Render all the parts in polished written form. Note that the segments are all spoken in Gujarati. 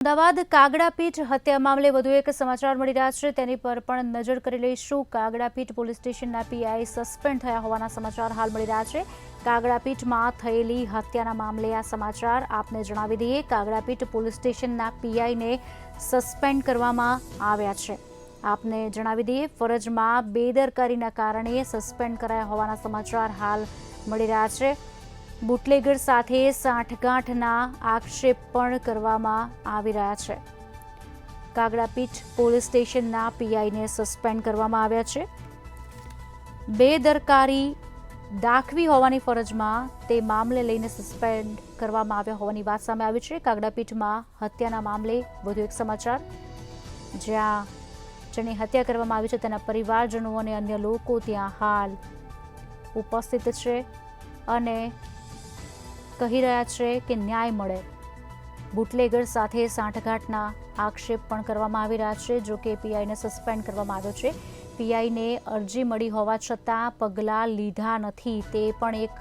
અમદાવાદ કાગડાપીઠ હત્યા મામલે વધુ એક સમાચાર મળી રહ્યા છે, તેની પર પણ નજર કરી લઈશું। કાગડાપીઠ પોલીસ સ્ટેશનના પીઆઈ સસ્પેન્ડ થયા હોવાના સમાચાર હાલ મળી રહ્યા છે। કાગડાપીઠમાં થયેલી હત્યાના મામલે આ સમાચાર આપને જણાવી દઈએ। કાગડાપીઠ પોલીસ સ્ટેશનના પીઆઈને સસ્પેન્ડ કરવામાં આવ્યા છે। આપને જણાવી દઈએ, ફરજમાં બેદરકારીના કારણે સસ્પેન્ડ કરાયા હોવાના સમાચાર હાલ મળી રહ્યા છે। બુટલેગર સાથે સાંઠગાંઠના આક્ષેપ પણ કરવામાં આવી રહ્યા છે। કાગડાપીઠ પોલીસ સ્ટેશનના પીઆઈને સસ્પેન્ડ કરવામાં આવ્યા છે। બેદરકારી દાખવી હોવાની ફરજમાં તે મામલે લઈને સસ્પેન્ડ કરવામાં આવ્યા હોવાની વાત સામે આવી છે। કાગડાપીઠમાં હત્યાના મામલે વધુ એક સમાચાર, જ્યાં જેની હત્યા કરવામાં આવી છે તેના પરિવારજનો અને અન્ય લોકો ત્યાં હાલ ઉપસ્થિત છે અને કહી રહ્યા છે કે ન્યાય મળે। બુટલેગર સાથે સાંઠગાંઠના આક્ષેપ પણ કરવામાં આવી રહ્યા છે। જો કે પીઆઈને સસ્પેન્ડ કરવામાં આવ્યો છે। પીઆઈને અરજી મળી હોવા છતાં પગલાં લીધા નથી, તે પણ એક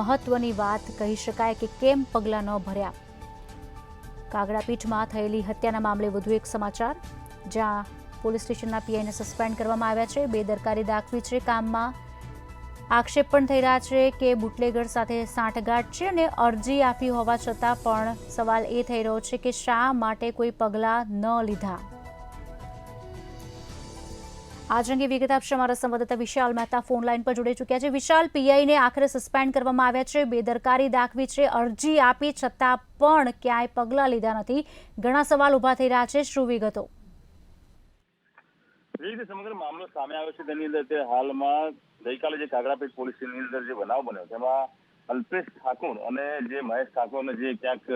મહત્વની વાત કહી શકાય કે કેમ પગલાં ન ભર્યા। કાગડાપીઠમાં થયેલી હત્યાના મામલે વધુ એક સમાચાર, જ્યાં પોલીસ સ્ટેશનના પીઆઈને સસ્પેન્ડ કરવામાં આવ્યા છે। બેદરકારી દાખવી છે કામમાં, આક્ષેપ પણ થઈ રહ્યા છે કે બુટલેગર સાથે સાંઠગાંઠ છે અને અરજી આપી હોવા છતાં પણ સવાલ એ થઈ રહ્યો છે કે શા માટે કોઈ પગલાં ન લીધા। આજ અંગે વિગત આપશે અમારા સંવાદદાતા વિશાલ મહેતા ફોન લાઈન પર જોડાઈ ચૂક્યા છે। વિશાલ, પીઆઈને આખરે સસ્પેન્ડ કરવામાં આવ્યા છે, બેદરકારી દાખવી છે, અરજી આપી છતાં પણ ક્યાંય પગલાં લીધા નથી, ઘણા સવાલ ઉભા થઈ રહ્યા છે, શું વિગતો? સમગ્ર મામલો સામે આવ્યો છે તેની અંદર હાલમાં ગઈકાલે જે કાગડાપીઠ પોલીસની અંદર જે બનાવ બન્યો તેમાં અલ્પેશ ઠાકોર અને જે મહેશ ઠાકોરને જે ક્યાંક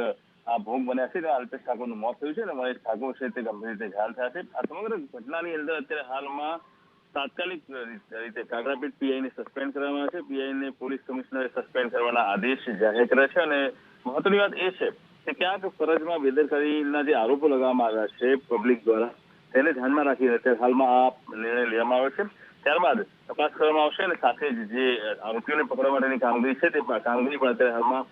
આ ભોગ બન્યા છે, અલ્પેશ ઠાકોરનું મોત થયું છે અને મહેશ ઠાકોર છે તે ગંભીર રીતે ઘાયલ થયા છે। આ સમગ્ર ઘટનાની અંદર અત્યારે હાલમાં તાત્કાલિક રીતે કાગડાપીઠ પીઆઈને સસ્પેન્ડ કરવામાં આવ્યા છે। પીઆઈને પોલીસ કમિશનરે સસ્પેન્ડ કરવાના આદેશ જાહેર કર્યા છે અને મહત્વની વાત એ છે કે ક્યાંક ફરજમાં બેદરકારીના જે આરોપો લગાવવામાં આવ્યા છે પબ્લિક દ્વારા, તેને ધ્યાનમાં રાખીને અત્યારે હાલમાં આ નિર્ણય લેવામાં આવ્યો છે। ત્યારબાદ તપાસ કરવામાં આવશે અને સાથે જ જે આરોપીઓને પકડવા માટેની કામગીરી છે તે કામગીરી પણ અત્યારે હાલમાં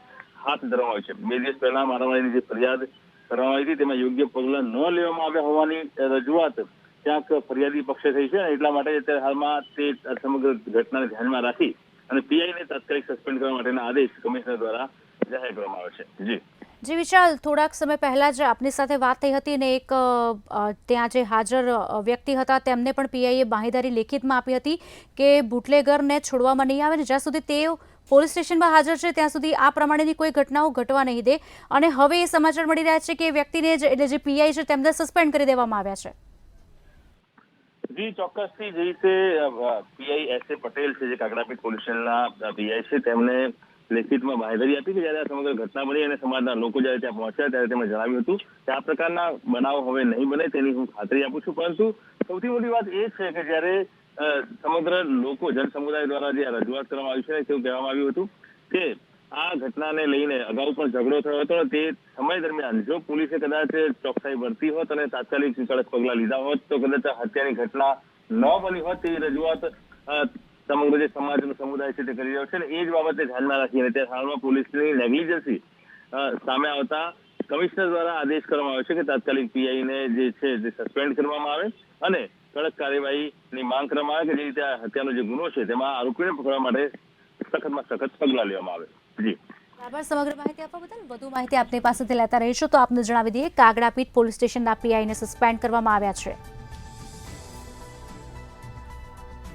હાથ ધરવામાં આવી છે। 2 દિવસ પહેલા મારામારીની જે ફરિયાદ કરવામાં આવી હતી તેમાં યોગ્ય પગલાં ન લેવામાં આવ્યા હોવાની રજૂઆત ક્યાંક ફરિયાદી પક્ષે થઈ છે અને એટલા માટે અત્યારે હાલમાં તે સમગ્ર ઘટનાને ધ્યાનમાં રાખી અને પીઆઈને તાત્કાલિક સસ્પેન્ડ કરવા માટેના આદેશ કમિશનર દ્વારા જાહેર કરવામાં આવ્યો છે। જી વિશાલ, થોડાક સમય પહેલા જ આપની સાથે વાત થઈ હતી અને એક ત્યાં જે હાજર વ્યક્તિ હતા તેમને પણ પીઆઈએ બાંહેધરી લેખિતમાં આપી હતી કે બુટલેગરને છોડવામાં નહીં આવે ને જ્યાં સુધી તે પોલીસ સ્ટેશનમાં હાજર છે ત્યાં સુધી આ પ્રમાણેની કોઈ ઘટનાઓ ઘટવા નહીં દે, અને હવે એ સમાચાર મળી રહ્યા છે કે વ્યક્તિને એટલે જે પીઆઈ છે તેમને સસ્પેન્ડ કરી દેવામાં આવ્યા છે। જી ચોક્કસથી જે રીતે પીઆઈ એસ.એ. પટેલ છે જે કાગડાપીઠ પોલીસ સ્ટેશનના પીઆઈ છે તેમને લેખિતમાં બાંહેધરી આપી કે જયારે આ સમગ્ર ઘટના બની અને સમાજના લોકો જયારે ત્યાં પહોંચ્યા ત્યારે તેમણે જણાવ્યું હતું કે આ પ્રકારના બનાવો હવે નહીં બને તેની હું ખાતરી આપું છું। પરંતુ સૌથી મોટી વાત એ છે કે જયારે સમગ્ર લોકો જનસમુદાય દ્વારા જે રજૂઆત કરવામાં આવી છે તેવું કહેવામાં આવ્યું હતું કે આ ઘટનાને લઈને અગાઉ પણ ઝઘડો થયો હતો, તે સમય દરમિયાન જો પોલીસે કદાચ ચોકસાઈ વર્તી હોત અને તાત્કાલિક કડક પગલાં લીધા હોત તો કદાચ હત્યાની ઘટના ન બની હોત તેવી રજૂઆત સમગ્ર જે સમાજનો સમુદાય છે તે કરી રહ્યો છે અને એ જ બાબતે ધ્યાનમાં રાખીને અત્યારે હાલમાં પોલીસની નેગ્લિજન્સી સામે આવતા કમિશનર દ્વારા આદેશ કરવામાં આવ્યો છે કે તાત્કાલિક પીઆઈને જે છે તે સસ્પેન્ડ કરવામાં આવે અને કડક કાર્યવાહીની માંગ કરવામાં આવે કે જે રીતે આ હત્યાનો જે ગુનો છે તેમાં આરોપીને પકડવા માટે સખતમાં સખત પગલાં લેવામાં આવે। જી બરાબર, સમગ્ર માહિતી આપવા બદલ વધુ માહિતી આપની પાસેથી લેતા રહીશું તો આપને જણાવી દઈએ કાગડાપીઠ પોલીસ સ્ટેશનના પીઆઈને સસ્પેન્ડ કરવામાં આવ્યા છે।